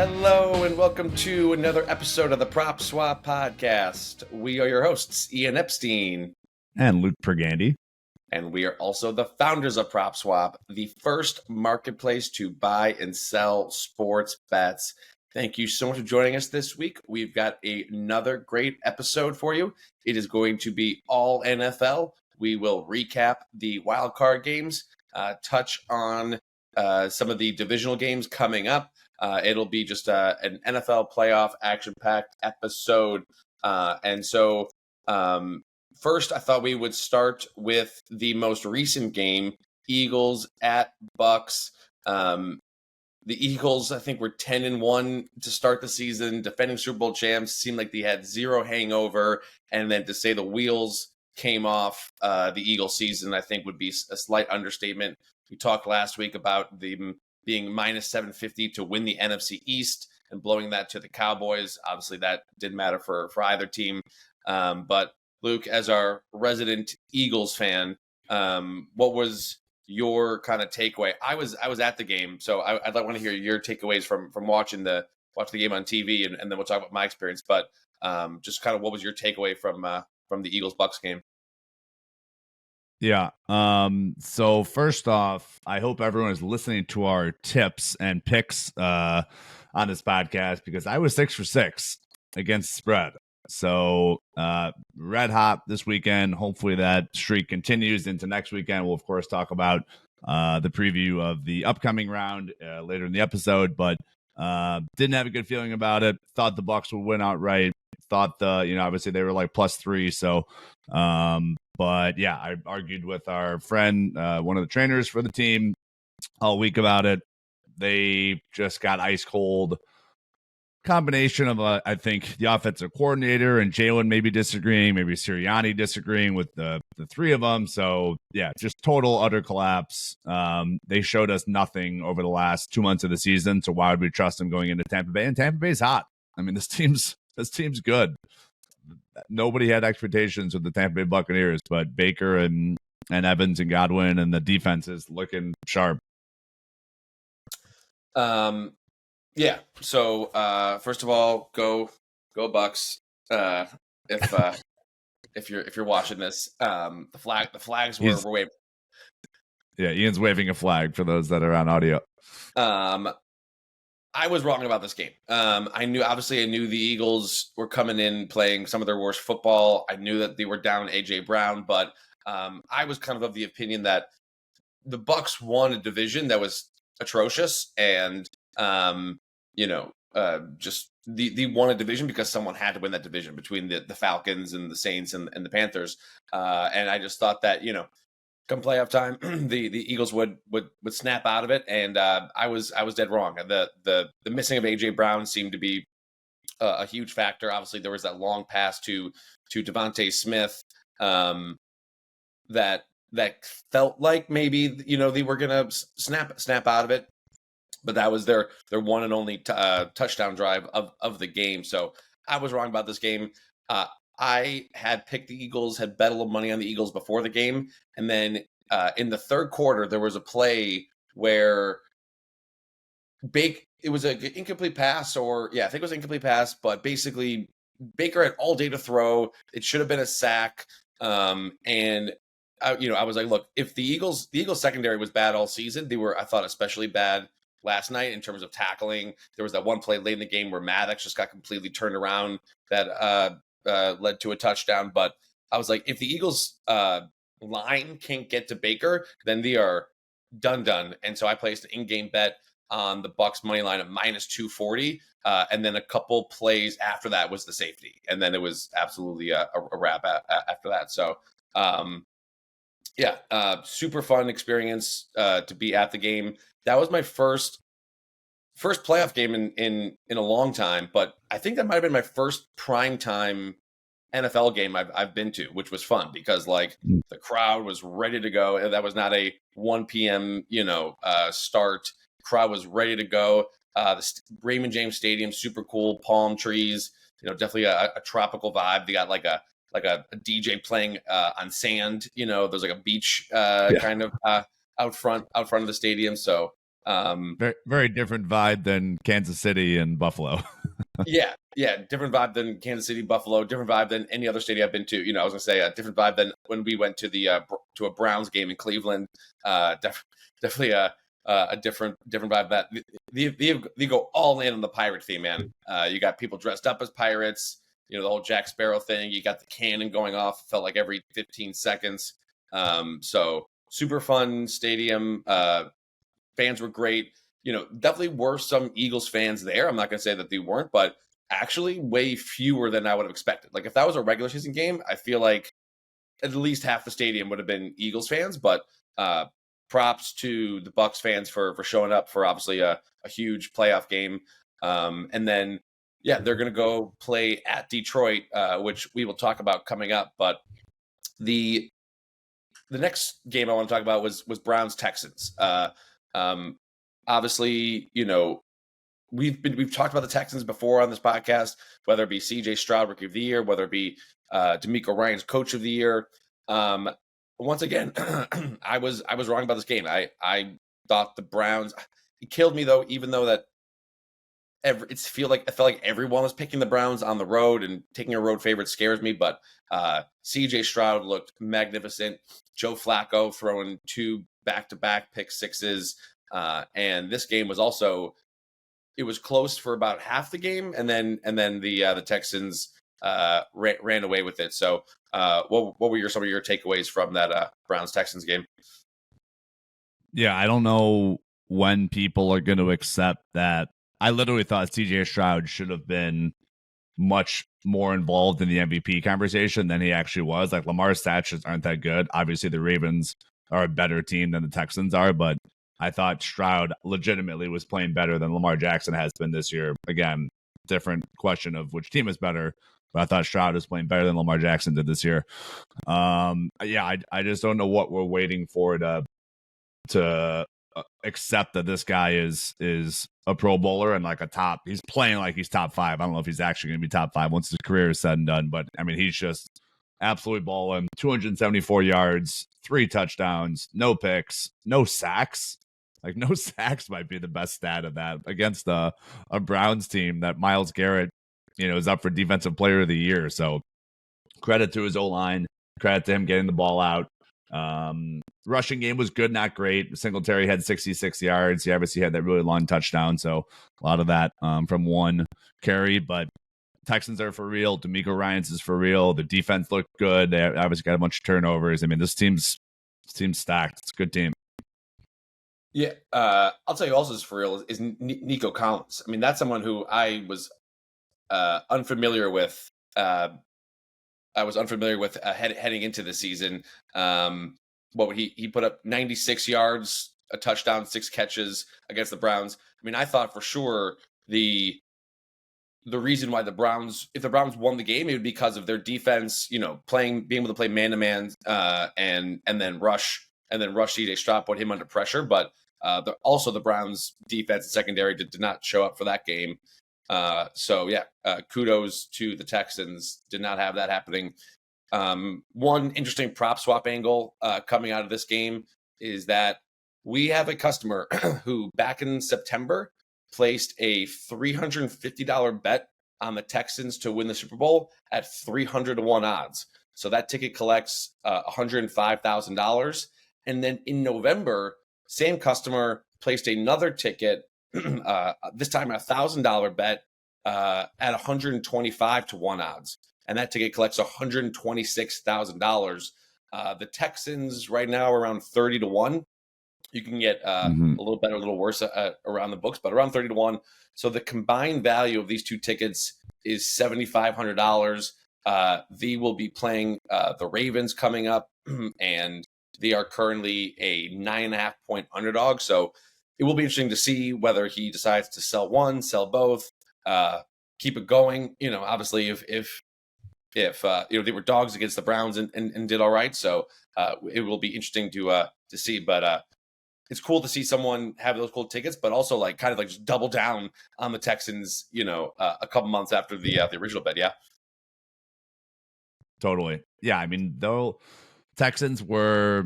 Hello and welcome to another episode of the PropSwap podcast. We are your hosts, Ian Epstein. And Luke Pergande. And we are also the founders of PropSwap, the first marketplace to buy and sell sports bets. Thank you so much for joining us this week. We've got another great episode for you. It is going to be all NFL. We will recap the wild card games, touch on some of the divisional games coming up. It'll be just an NFL playoff action-packed episode. First, I thought we would start with the most recent game, Eagles at Bucs. The Eagles, I think, were 10-1 to start the season, defending Super Bowl champs. Seemed like they had zero hangover. And then to say the wheels came off the Eagles season, I think would be a slight understatement. We talked last week about them being minus 750 to win the NFC East and blowing that to the Cowboys. Obviously, that didn't matter for either team. But Luke, as our resident Eagles fan, what was your kind of takeaway? I was at the game, so I'd want to hear your takeaways from watching the game on TV, and then we'll talk about my experience. But just kind of what was your takeaway from the Eagles Bucs game? Yeah. So first off, I hope everyone is listening to our tips and picks on this podcast, because I was 6 for 6 against spread. So red hot this weekend. Hopefully that streak continues into next weekend. We'll of course talk about the preview of the upcoming round later in the episode, but didn't have a good feeling about it. Thought the Bucs would win outright. Thought obviously they were like +3. So but yeah, I argued with our friend, one of the trainers for the team, all week about it. They just got ice cold. Combination of, I think, the offensive coordinator and Jalen maybe disagreeing, maybe Sirianni disagreeing with the three of them. So, yeah, just total, utter collapse. They showed us nothing over the last 2 months of the season, so why would we trust them going into Tampa Bay? And Tampa Bay's hot. I mean, this team's good. Nobody had expectations with the Tampa Bay Buccaneers, but Baker and Evans and Godwin and the defense is looking sharp. Yeah. So first of all, go Bucs. If you're watching this, the flags were waving. Yeah, Ian's waving a flag for those that are on audio. I was wrong about this game. I knew the Eagles were coming in playing some of their worst football. I knew that they were down A.J. Brown, but I was kind of the opinion that the Bucs won a division that was atrocious, and just they won a division because someone had to win that division between the Falcons and the Saints and the Panthers. And I just thought that, come playoff time, the Eagles would snap out of it, and I was dead wrong. The missing of AJ Brown seemed to be a huge factor. Obviously, there was that long pass to Devontae Smith that felt like maybe they were gonna snap out of it, but that was their one and only touchdown drive of the game. So I was wrong about this game. I had picked the Eagles, had bet a little money on the Eagles before the game. And then in the third quarter, there was a play where it was an incomplete pass, I think it was an incomplete pass, but basically Baker had all day to throw. It should have been a sack. And I was like, look, if the Eagles secondary was bad all season, they were, I thought, especially bad last night in terms of tackling. There was that one play late in the game where Maddox just got completely turned around that led to a touchdown. But I was like, if the Eagles line can't get to Baker, then they are done. And so I placed an in-game bet on the Bucs money line at -240. And then a couple plays after that was the safety. And then it was absolutely a wrap after that. So, super fun experience to be at the game. That was my first playoff game in a long time, but I think that might have been my first primetime NFL game I've been to, which was fun because the crowd was ready to go. That was not a 1 p.m. Start. Crowd was ready to go. The Raymond James Stadium, super cool, palm trees. Definitely a tropical vibe. They got like a DJ playing on sand. There's like a beach kind of out front of the stadium. So Very, very different vibe than Kansas City and Buffalo. Yeah, different vibe than Kansas City, Buffalo. Different vibe than any other stadium I've been to. I was gonna say a different vibe than when we went to to a Browns game in Cleveland. Definitely a different vibe. That they go all in on the pirate theme, man. You got people dressed up as pirates. The whole Jack Sparrow thing. You got the cannon going off. Felt like every 15 seconds. So super fun stadium. Fans were great. Definitely were some Eagles fans there. I'm not going to say that they weren't, but actually way fewer than I would have expected. Like if that was a regular season game, I feel like at least half the stadium would have been Eagles fans. But props to the Bucs fans for showing up for obviously a huge playoff game. And then they're going to go play at Detroit, which we will talk about coming up. But the next game I want to talk about was Browns Texans. Obviously, we've talked about the Texans before on this podcast, whether it be CJ Stroud Rookie of the Year, whether it be D'Amico Ryan's Coach of the Year. Once again, I was wrong about this game. I thought the Browns. It killed me though, even though that I felt like everyone was picking the Browns on the road, and taking a road favorite scares me. But CJ Stroud looked magnificent. Joe Flacco throwing 2 back-to-back pick sixes. And this game was also, it was close for about half the game, and then the Texans ran away with it. So what were some of your takeaways from that Browns Texans game? Yeah, I don't know when people are going to accept that. I literally thought CJ Stroud should have been much more involved in the MVP conversation than he actually was. Like Lamar's stats just aren't that good. Obviously, the Ravens are a better team than the Texans are, but I thought Stroud legitimately was playing better than Lamar Jackson has been this year. Again, different question of which team is better, but I thought Stroud was playing better than Lamar Jackson did this year. I just don't know what we're waiting for to accept that this guy is a Pro Bowler and like he's playing like he's top 5. I don't know if he's actually going to be top 5 once his career is said and done, but I mean, he's just absolutely balling. 274 yards, 3 touchdowns, no picks, no sacks. Like no sacks might be the best stat of that against a Browns team that Myles Garrett, is up for Defensive Player of the Year. So credit to his O-line, credit to him getting the ball out. Rushing game was good, not great. Singletary had 66 yards. He obviously had that really long touchdown. So a lot of that from one carry, but Texans are for real. D'Amico Ryans is for real. The defense looked good. They obviously got a bunch of turnovers. I mean, this team's stacked. It's a good team. Yeah, I'll tell you also is for real is Nico Collins. I mean, that's someone who I was unfamiliar with. Heading into the season. He put up 96 yards, a touchdown, 6 catches against the Browns. I mean, I thought for sure the reason why if the Browns won the game, it would be because of their defense, being able to play man to man, and then rush CJ Stroud, put him under pressure. But also the Browns defense and secondary did not show up for that game. Kudos to the Texans. Did not have that happening. One interesting prop swap angle coming out of this game is that we have a customer who back in September placed a $350 bet on the Texans to win the Super Bowl at 300-1 odds. So that ticket collects $105,000. And then in November, same customer placed another ticket, this time a $1,000 bet at 125-1 odds. And that ticket collects $126,000. The Texans right now are around 30-1. You can get a little better, a little worse around the books, but around 30-1. So the combined value of these 2 tickets is $7,500. They will be playing the Ravens coming up, and they are currently a 9.5 point underdog. So it will be interesting to see whether he decides to sell one, sell both, keep it going. Obviously, if they were dogs against the Browns and did all right, so it will be interesting to see. But it's cool to see someone have those cool tickets, but also kind of just double down on the Texans. A couple months after the original bet. Yeah, totally. Yeah, I mean, though Texans were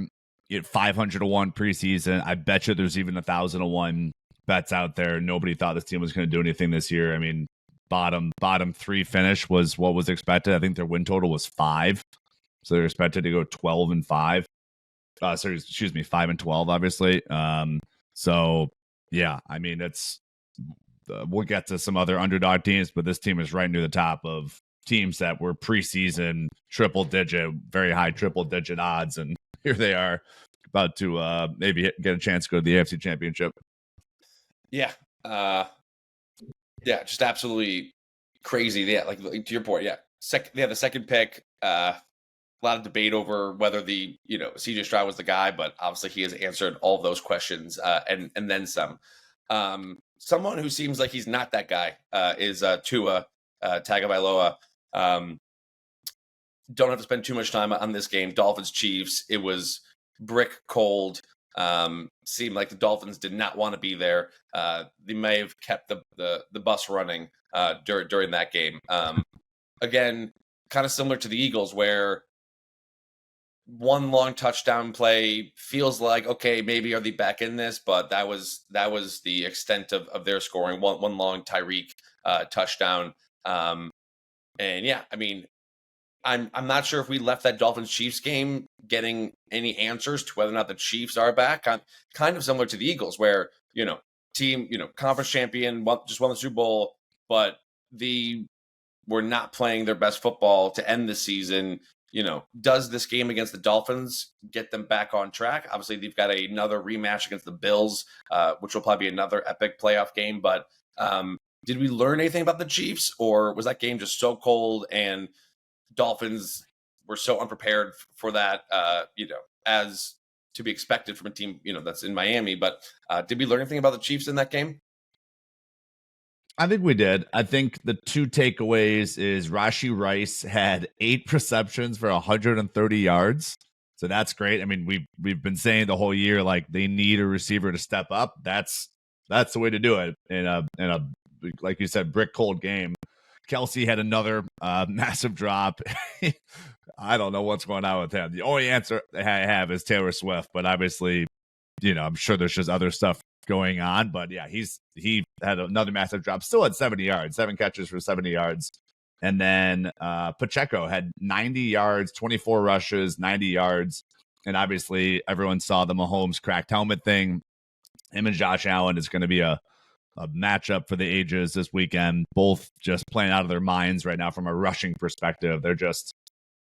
500 to 1 preseason. I bet you there's even 1,000 to 1 bets out there. Nobody thought this team was going to do anything this year. I mean, bottom 3 finish was what was expected. I think their win total was 5, so they're expected to go 12-5. Sorry, excuse me, 5-12, obviously. So yeah, I mean, it's we'll get to some other underdog teams, but this team is right near the top of teams that were preseason very high triple digit odds, and here they are about to maybe get a chance to go to the AFC Championship. Yeah. Yeah, just absolutely crazy. Yeah, like to your point, yeah. They have the second pick. A lot of debate over whether CJ Stroud was the guy, but obviously he has answered all of those questions and then some. Someone who seems like he's not that guy is Tua Tagovailoa. Don't have to spend too much time on this game. Dolphins Chiefs. It was brick cold. Seemed like the Dolphins did not want to be there. They may have kept the bus running during that game. Again, kind of similar to the Eagles, where one long touchdown play feels like, okay, maybe are they back in this? But that was the extent of their scoring. One long Tyreek touchdown. And yeah, I mean, I'm not sure if we left that Dolphins Chiefs game getting any answers to whether or not the Chiefs are back. I'm kind of similar to the Eagles, where team conference champion just won the Super Bowl, but were not playing their best football to end the season. Does this game against the Dolphins get them back on track? Obviously, they've got another rematch against the Bills, which will probably be another epic playoff game. But did we learn anything about the Chiefs, or was that game just so cold and Dolphins were so unprepared for that, as to be expected from a team, that's in Miami? But did we learn anything about the Chiefs in that game? I think we did. I think the two takeaways is Rashee Rice had 8 receptions for 130 yards. So that's great. I mean, we've been saying the whole year, like, they need a receiver to step up. That's the way to do it in a like you said, brick cold game. Kelsey had another massive drop. I don't know what's going on with him. The only answer I have is Taylor Swift, but obviously, I'm sure there's just other stuff going on. But yeah, he had another massive drop, still at 70 yards, 7 catches for 70 yards. And then Pacheco had 90 yards, 24 rushes, 90 yards. And obviously everyone saw the Mahomes cracked helmet thing. Him and Josh Allen is going to be a matchup for the ages this weekend. Both just playing out of their minds right now from a rushing perspective. They're just,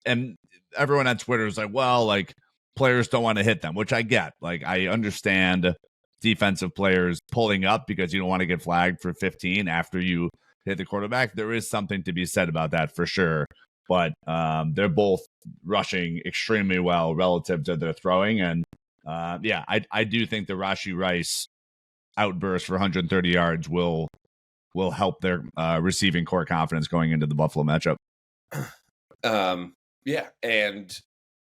and everyone on Twitter is like, well, like, players don't want to hit them, which I get. Like, I understand defensive players pulling up because you don't want to get flagged for 15 after you hit the quarterback. There is something to be said about that for sure. But they're both rushing extremely well relative to their throwing. And yeah, I do think the Rashee Rice outburst for 130 yards will help their receiving core confidence going into the Buffalo matchup. Yeah, and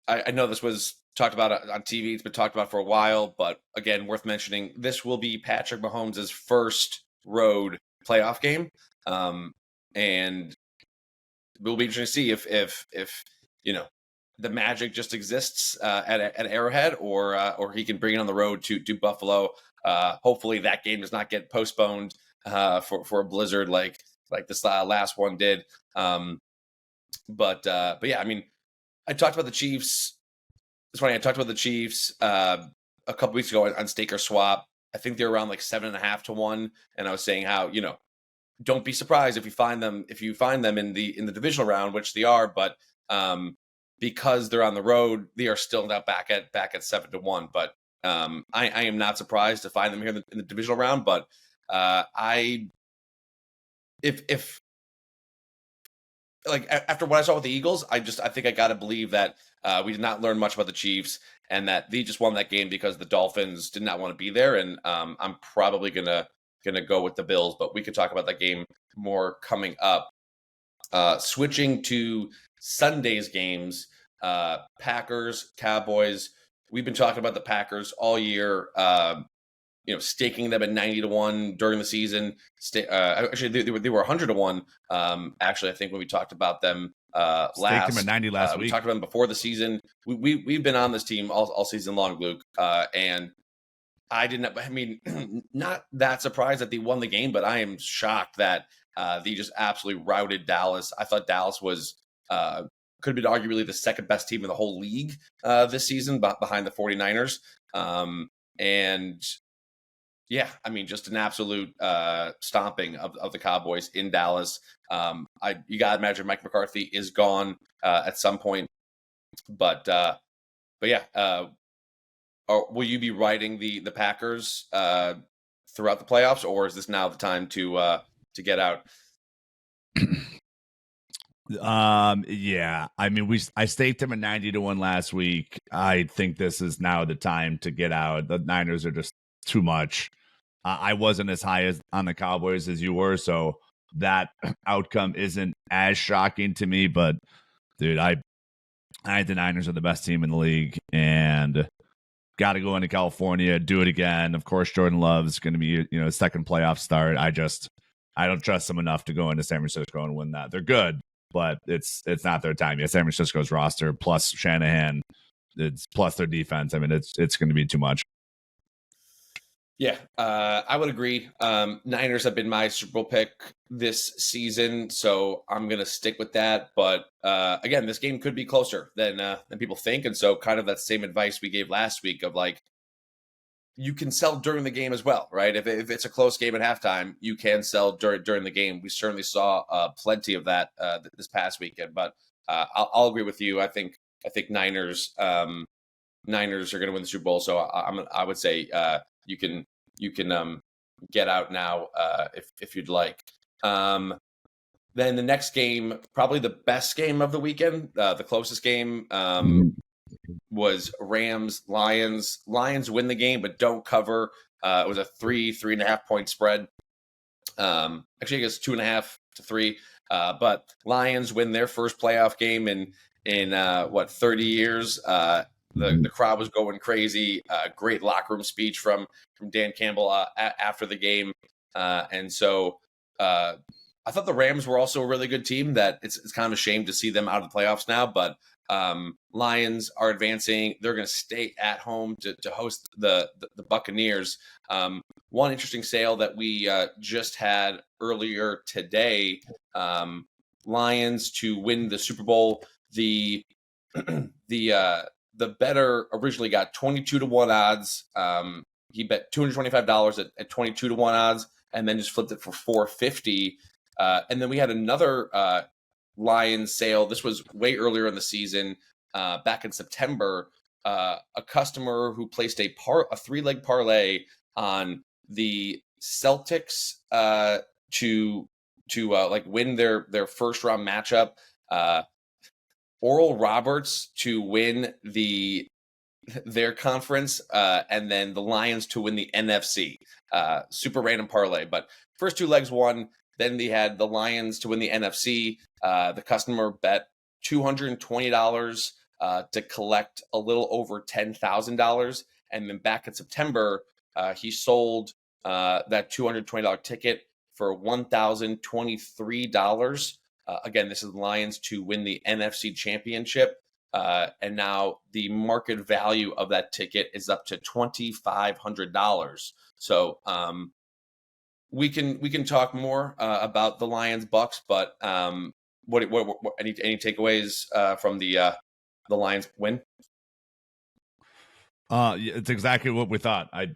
I know this was talked about on TV. It's been talked about for a while, but again, worth mentioning, this will be Patrick Mahomes' first road playoff game, and it will be interesting to see if the magic just exists at Arrowhead, or he can bring it on the road to Buffalo. Hopefully that game does not get postponed for a blizzard like this last one did. But yeah, I mean, I talked about the Chiefs. It's funny. I talked about the Chiefs a couple weeks ago on Stake or Swap. I think they're around like 7.5 to 1, and I was saying how don't be surprised if you find them in the divisional round, which they are, but because they're on the road, they are still now back at 7 to 1. But I am not surprised to find them here in the divisional round. But if like after what I saw with the Eagles, I think I got to believe that we did not learn much about the Chiefs, and that they just won that game because the Dolphins did not want to be there. And I'm probably gonna go with the Bills, but we could talk about that game more coming up. Switching to Sunday's games, Packers, Cowboys. We've been talking about the Packers all year. Staking them at 90 to 1 during the season. Actually, they were 100 to 1. Actually, I think when we talked about them Staked him at 90 last we week. talked about him before the season. We've been on this team all season long, Luke, and I didn't. I mean, not that surprised that they won the game, but I am shocked that they just absolutely routed Dallas. I thought Dallas was could have been arguably the second best team in the whole league this season, behind the 49ers. And yeah, I mean, just an absolute stomping of the Cowboys in Dallas. You got to imagine Mike McCarthy is gone at some point, but yeah. Or will you be riding the Packers throughout the playoffs, or is this now the time to get out? Yeah. I mean, I staked him at 90-1 last week. I think this is now the time to get out. The Niners are just too much. I wasn't as high as on the Cowboys as you were, so that outcome isn't as shocking to me. But dude, I think the Niners are the best team in the league, and got to go into California, do it again. Of course, Jordan Love's going to be, second playoff start. I don't trust them enough to go into San Francisco and win that. They're good, but it's not their time yet. San Francisco's roster plus Shanahan, it's plus their defense. I mean, it's going to be too much. Yeah, I would agree. Niners have been my Super Bowl pick this season, so I'm going to stick with that. But again, this game could be closer than people think, and so kind of that same advice we gave last week of like, you can sell during the game as well, right? If it's a close game at halftime, you can sell during the game. We certainly saw plenty of that this past weekend. But I'll agree with you. I think Niners are going to win the Super Bowl. So I would say you can get out now if you'd like. Then the next game, probably the best game of the weekend, the closest game, was Rams-Lions. Lions win the game, but don't cover. It was a 3.5 point spread. Actually, I guess 2.5 to 3. But Lions win their first playoff game in 30 years. The crowd was going crazy. Great locker room speech from Dan Campbell after the game. And so I thought the Rams were also a really good team. That it's kind of a shame to see them out of the playoffs now, but Lions are advancing. They're going to stay at home to host the Buccaneers. One interesting sale that we just had earlier today, Lions to win the Super Bowl. The bettor originally got 22-1 odds. He bet $225 at 22-1 odds, and then just flipped it for $450. And then we had another Lions sale. This was way earlier in the season, back in September. A customer who placed a 3-leg parlay on the Celtics to win their first round matchup. Oral Roberts to win their conference, and then the Lions to win the NFC. Super random parlay, but first 2 legs won. Then they had the Lions to win the NFC. The customer bet $220 to collect a little over $10,000. And then back in September, he sold that $220 ticket for $1,023. Again, this is Lions to win the NFC Championship. And now the market value of that ticket is up to $2,500. So we can talk more about the Lions Bucs, but what any takeaways from the Lions win? It's exactly what we thought. I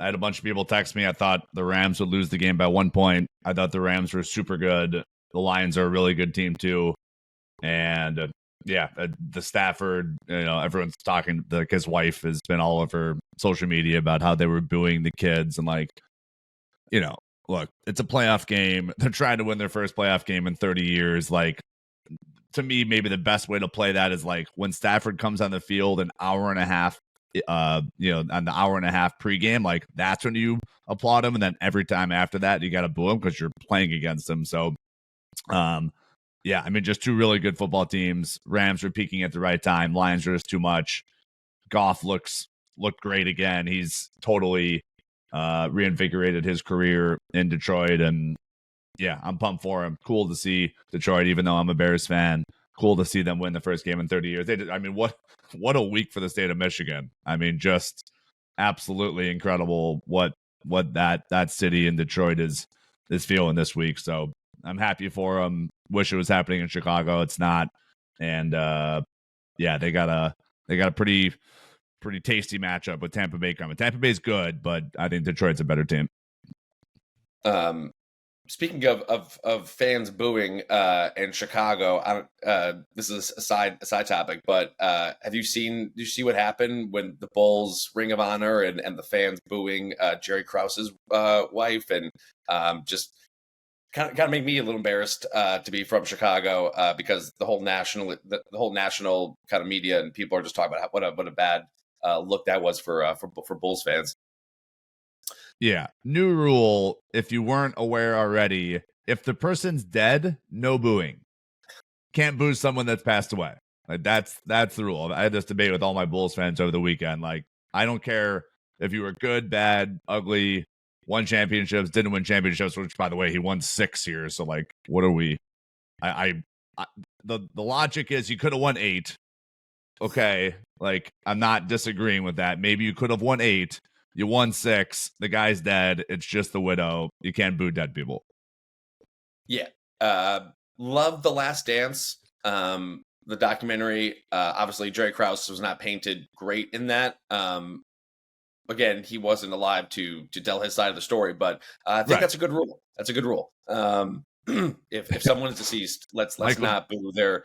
had a bunch of people text me. I thought the Rams would lose the game by 1 point. I thought the Rams were super good. The Lions are a really good team too. And the Stafford, everyone's talking, like his wife has been all over social media about how they were booing the kids and look, it's a playoff game. They're trying to win their first playoff game in 30 years. Like, to me, maybe the best way to play that is like when Stafford comes on the field an hour and a half, on the hour and a half pregame, like that's when you applaud him. And then every time after that, you got to boo him because you're playing against him. So, just 2 really good football teams. Rams are peaking at the right time. Lions are just too much. Goff looked great again. He's totally reinvigorated his career in Detroit, and I'm pumped for him. Cool to see Detroit, even though I'm a Bears fan. cool to see them win the first game in 30 years. They did, I mean, what a week for the state of Michigan. I mean, just absolutely incredible what that city in Detroit is feeling this week. So I'm happy for them. Wish it was happening in Chicago. It's not. And yeah, they got a pretty tasty matchup with Tampa Bay coming. Tampa Bay's good, but I think Detroit's a better team. Speaking of fans booing and Chicago, this is a side topic, but did you see what happened when the Bulls Ring of Honor and the fans booing Jerry Krause's wife, and just kind of make me a little embarrassed to be from Chicago because the whole national kind of media and people are just talking about what a bad look that was for Bulls fans. Yeah. New rule, if you weren't aware already, if the person's dead, no booing. Can't boo someone that's passed away. Like that's the rule. I had this debate with all my Bulls fans over the weekend. Like, I don't care if you were good, bad, ugly, won championships, didn't win championships, which by the way, he won 6 here. So like, what are we? The logic is you could have won 8. Okay. Like, I'm not disagreeing with that. Maybe you could have won 8. You won 6. The guy's dead. It's just the widow. You can't boo dead people. Yeah. Love The Last Dance. The documentary. Obviously, Jerry Krause was not painted great in that. Again, he wasn't alive to tell his side of the story, but I think that's a good rule. That's a good rule. If someone is deceased, let's not boo their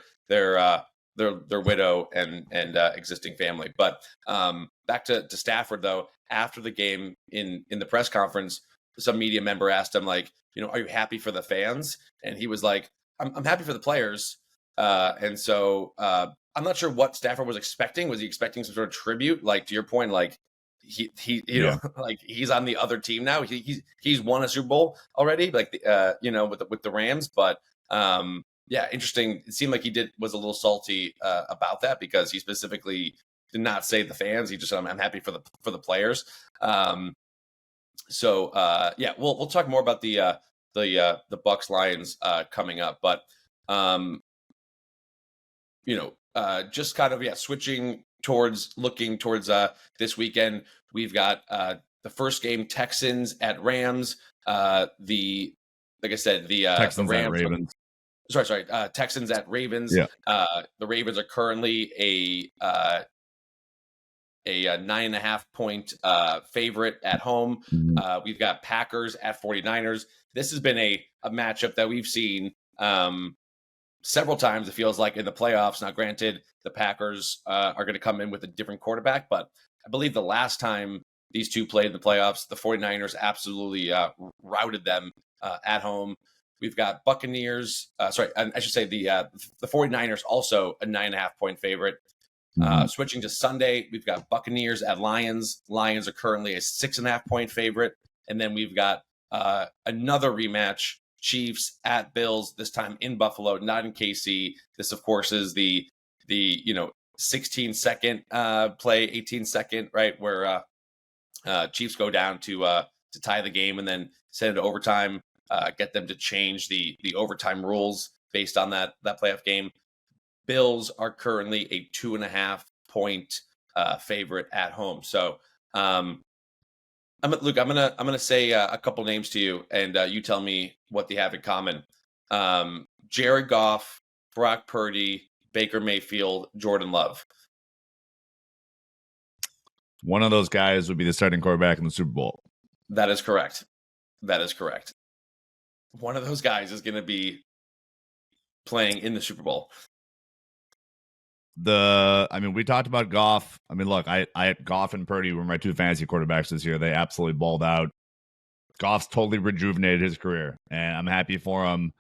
widow and existing family. But back to Stafford though. After the game in the press conference, some media member asked him, like, are you happy for the fans? And he was like, I'm happy for the players. And so I'm not sure what Stafford was expecting. Was he expecting some sort of tribute? Like, to your point, like he know, like he's on the other team now. He's won a Super Bowl already, like with the Rams. But yeah, interesting. It seemed like he was a little salty about that because he specifically did not say the fans. He just said, I'm happy for the players. So yeah, we'll talk more about the Bucs Lions coming up, but just kind of switching looking towards this weekend. We've got the first game, Texans at Rams. Like I said, the Texans the Rams. At Ravens. Sorry. Texans at Ravens. Yeah. The Ravens are currently a 9.5 point favorite at home. Mm-hmm. We've got Packers at 49ers. This has been a matchup that we've seen several times, it feels like, in the playoffs. Now, granted, the Packers are going to come in with a different quarterback, but I believe the last time these two played in the playoffs, the 49ers absolutely routed them at home. We've got Buccaneers. I should say the 49ers also a 9.5 point favorite. Switching to Sunday, we've got Buccaneers at Lions. Lions are currently a 6.5 point favorite. And then we've got another rematch, Chiefs at Bills, this time in Buffalo, not in KC. This, of course, is the 16-second play, 18-second, right, where Chiefs go down to tie the game and then send it to overtime, get them to change the overtime rules based on that playoff game. Bills are currently a 2.5 point favorite at home. So, Luke, I'm gonna say a couple names to you, and you tell me what they have in common. Jared Goff, Brock Purdy, Baker Mayfield, Jordan Love. One of those guys would be the starting quarterback in the Super Bowl. That is correct. One of those guys is going to be playing in the Super Bowl. We talked about Goff. I mean, look, I Goff and Purdy were my two fantasy quarterbacks this year. They absolutely balled out. Goff's totally rejuvenated his career, and I'm happy for him.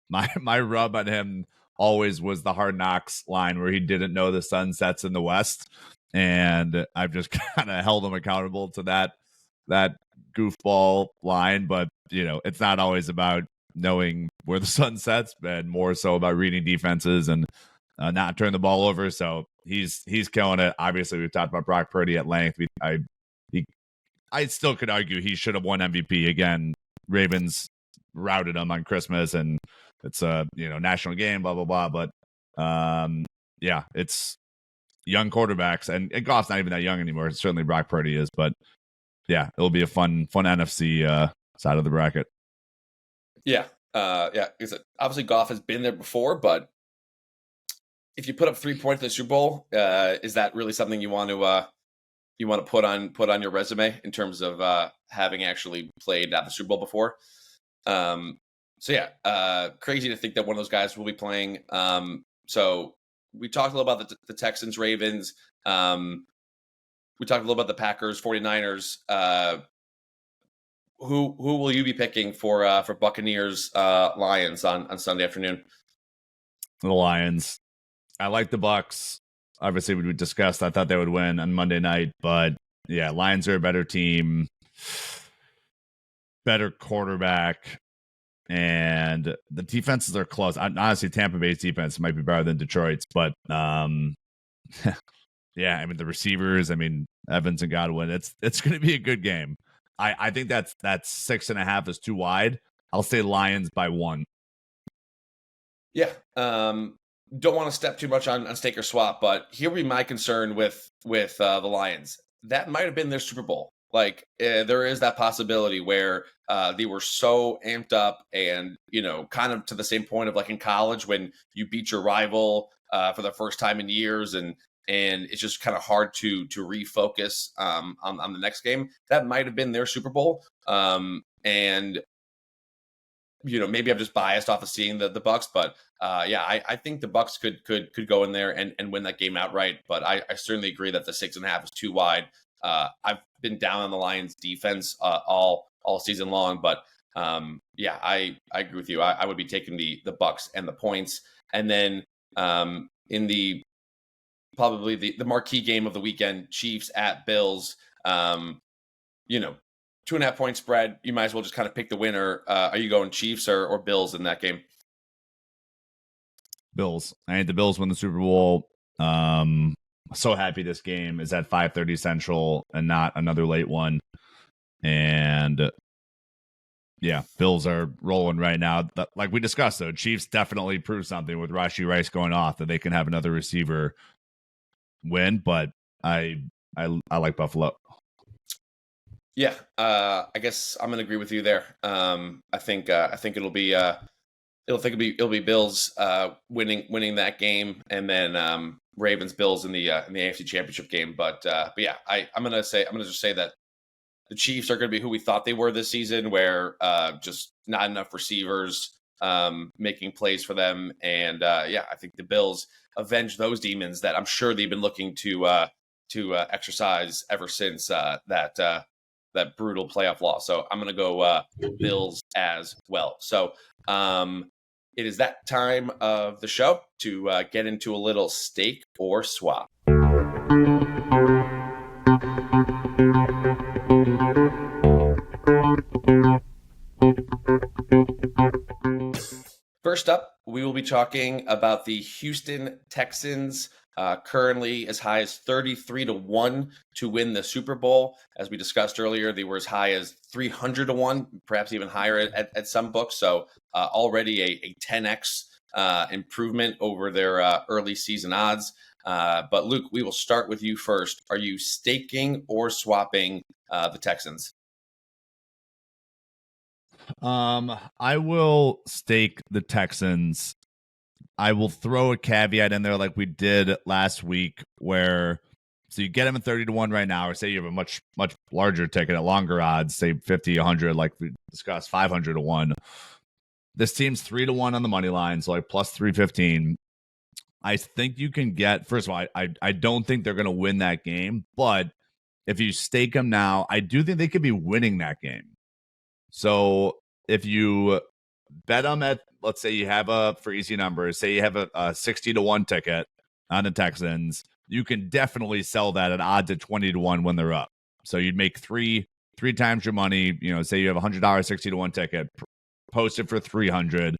My rub on him always was the Hard Knocks line where he didn't know the sun sets in the West, and I've just kind of held him accountable to that goofball line. But it's not always about knowing where the sun sets, and more so about reading defenses and not turn the ball over. So he's killing it. Obviously, we've talked about Brock Purdy at length. I still could argue he should have won MVP again. Ravens routed him on Christmas, and it's a national game, blah blah blah. But Yeah, it's young quarterbacks, and Goff's not even that young anymore. Certainly Brock Purdy is, but yeah, it'll be a fun NFC side of the bracket. Yeah. Yeah. Obviously, Goff has been there before, but if you put up 3 points in the Super Bowl, is that really something you want to put on your resume in terms of having actually played at the Super Bowl before? So yeah, crazy to think that one of those guys will be playing. So we talked a little about the Texans, Ravens. We talked a little about the Packers, 49ers. Who will you be picking for Buccaneers Lions on Sunday afternoon? The Lions. I like the Bucs. Obviously, we discussed. I thought they would win on Monday night, but yeah, Lions are a better team, better quarterback, and the defenses are close. Honestly, Tampa Bay's defense might be better than Detroit's, but yeah, I mean the receivers. I mean Evans and Godwin. It's going to be a good game. I think that's 6.5 is too wide. I'll say Lions by 1. Yeah. Don't want to step too much on stake or swap, but here would be my concern with the Lions. That might have been their Super Bowl. Like there is that possibility where they were so amped up, and kind of to the same point of like in college when you beat your rival for the first time in years, and it's just kind of hard to refocus on the next game. That might have been their Super Bowl, and maybe I'm just biased off of seeing the Bucs, but yeah, I think the Bucs could go in there and win that game outright. But I certainly agree that the 6.5 is too wide. I've been down on the Lions defense all season long, but yeah, I agree with you. I would be taking the Bucs and the points, and then in the probably the marquee game of the weekend, Chiefs at Bills. 2.5 point spread. You might as well just kind of pick the winner. Are you going Chiefs or Bills in that game? Bills. I think the Bills win the Super Bowl. So happy this game is at 5:30 Central and not another late one. And yeah, Bills are rolling right now. Like we discussed, though, Chiefs definitely proved something with Rashee Rice going off that they can have another receiver win. But I like Buffalo. Yeah, I guess I'm gonna agree with you there. I think it'll be Bills winning that game, and then Ravens Bills in the AFC Championship game. But yeah, I'm gonna just say that the Chiefs are gonna be who we thought they were this season, where just not enough receivers making plays for them, and yeah, I think the Bills avenge those demons that I'm sure they've been looking to exercise ever since that brutal playoff loss. So I'm going to go Bills as well. So it is that time of the show to get into a little stake or swap. First up, we will be talking about the Houston Texans, currently as high as 33-1 to win the Super Bowl. As we discussed earlier, they were as high as 300-1, perhaps even higher at some books. So already a 10x improvement over their early season odds. But Luke, we will start with you first. Are you staking or swapping the Texans? I will stake the Texans. I will throw a caveat in there like we did last week where so you get them at 30-1 right now, or say you have a much larger ticket at longer odds, say 50, 100, like we discussed, 500-1. This team's 3-1 on the money line, so like plus 315. I think you can get, first of all, I don't think they're going to win that game, but if you stake them now, I do think they could be winning that game. So if you bet them at, let's say you have for easy numbers, say you have a 60-1 ticket on the Texans, you can definitely sell that at odds at 20-1 when they're up. So you'd make three times your money. Say you have a $100 60-1 ticket, post it for 300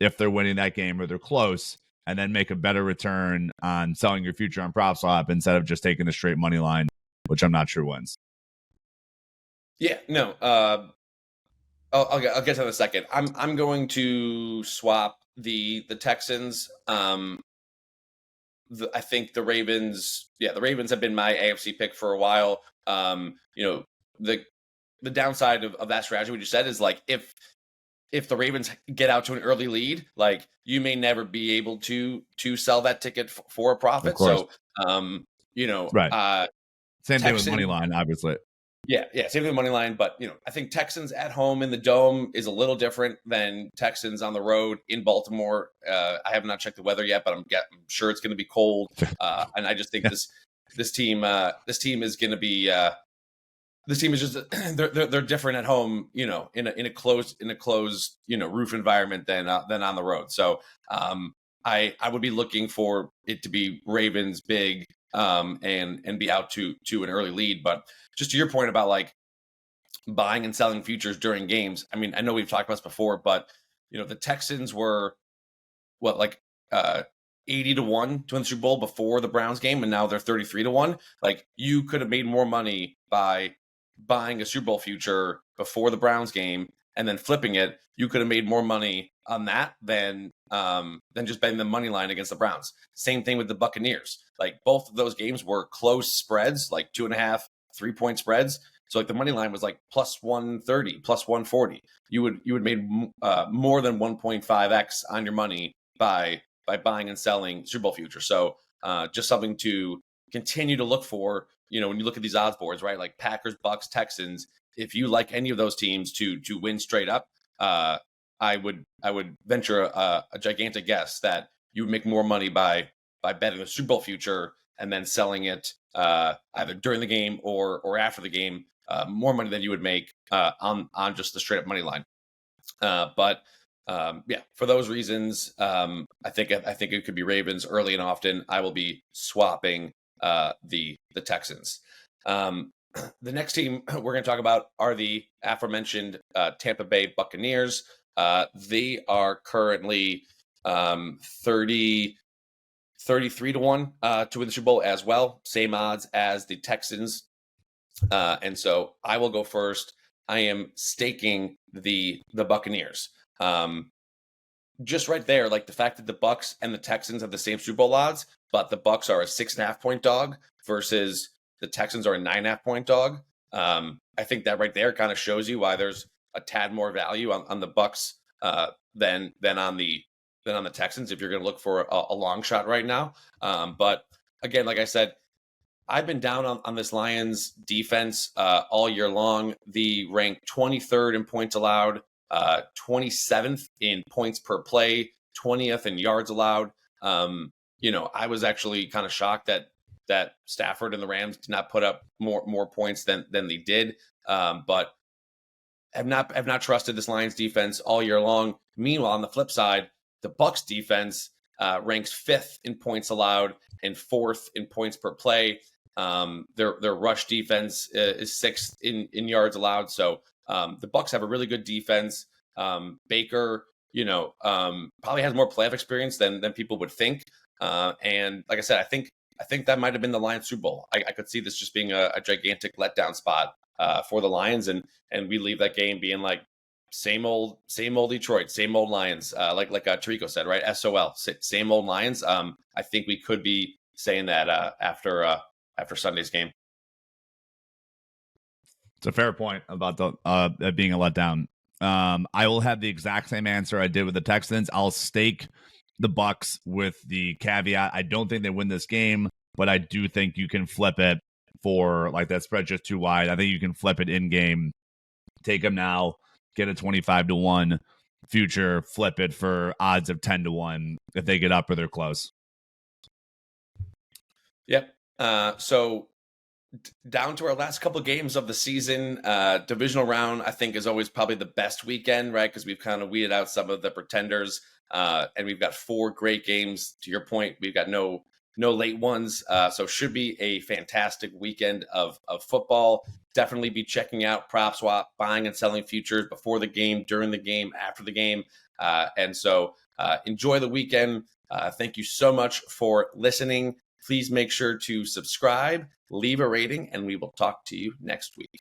if they're winning that game or they're close, and then make a better return on selling your future on PropSwap instead of just taking the straight money line, which I'm not sure wins. Yeah, no. I'll get to that in a second. I'm going to swap the Texans. I think the Ravens have been my AFC pick for a while. The downside of that strategy, what you said, is like if the Ravens get out to an early lead, like you may never be able to sell that ticket for a profit. So, right. Same thing with Texans, money line, obviously. yeah, same thing with money line. But I think Texans at home in the Dome is a little different than Texans on the road in Baltimore. I have not checked the weather yet, but I'm sure it's going to be cold. And I just think this team is going to be. This team is just they're different at home, in a closed roof environment than on the road. So I would be looking for it to be Ravens big and be out to an early lead. But just to your point about like buying and selling futures during games, I mean, I know we've talked about this before, but the Texans were what, like 80 to 1 to win the Super Bowl before the Browns game, and now they're 33 to 1. Like, you could have made more money by buying a Super Bowl future before the Browns game and then flipping it. You could have made more money on that than just betting the money line against the Browns. Same thing with the Buccaneers. Like, both of those games were close spreads, like 2.5, 3-point spreads. So like the money line was like plus 130, plus 140. You would made more than 1.5x on your money by buying and selling Super Bowl futures. So just something to continue to look for. When you look at these odds boards, right? Like Packers, Bucs, Texans. If you like any of those teams to win straight up, I would venture a gigantic guess that you would make more money by betting the Super Bowl future and then selling it either during the game or after the game. More money than you would make on just the straight up money line. But for those reasons, I think it could be Ravens early and often. I will be swapping the Texans. The next team we're going to talk about are the aforementioned Tampa Bay Buccaneers. They are currently 33 to 1 to win the Super Bowl as well. Same odds as the Texans. And so I will go first. I am staking the Buccaneers. Just right there, like the fact that the Bucs and the Texans have the same Super Bowl odds, but the Bucs are a 6.5-point dog versus the Texans are a 9.5-point dog. I think that right there kind of shows you why there's a tad more value on the Bucs than on the Texans if you're going to look for a long shot right now. But again, like I said, I've been down on this Lions defense all year long. The ranked 23rd in points allowed, 27th in points per play, 20th in yards allowed. I was actually kind of shocked that Stafford and the Rams did not put up more points than they did. But have not trusted this Lions defense all year long. Meanwhile, on the flip side, the Bucs defense ranks 5th in points allowed and 4th in points per play. Their rush defense is 6th in yards allowed. So the Bucs have a really good defense. Baker, probably has more playoff experience than people would think. And like I said, I think that might have been the Lions Super Bowl. I could see this just being a gigantic letdown spot for the Lions, and we leave that game being like same old Detroit, same old Lions. Like Tirico said, right? SOL, same old Lions. I think we could be saying that after Sunday's game. It's a fair point about the being a letdown. I will have the exact same answer I did with the Texans. I'll stake the Bucs with the caveat I don't think they win this game, but I do think you can flip it for like that spread just too wide. I think you can flip it in game, take them now, get a 25 to 1 future, flip it for odds of 10 to 1 if they get up or they're close. Yep. So down to our last couple of games of the season, divisional round, I think, is always probably the best weekend, right? Because we've kind of weeded out some of the pretenders, and we've got 4 great games. To your point, we've got no late ones, so should be a fantastic weekend of football. Definitely be checking out PropSwap, buying and selling futures before the game, during the game, after the game, and so enjoy the weekend. Thank you so much for listening. Please make sure to subscribe, leave a rating, and we will talk to you next week.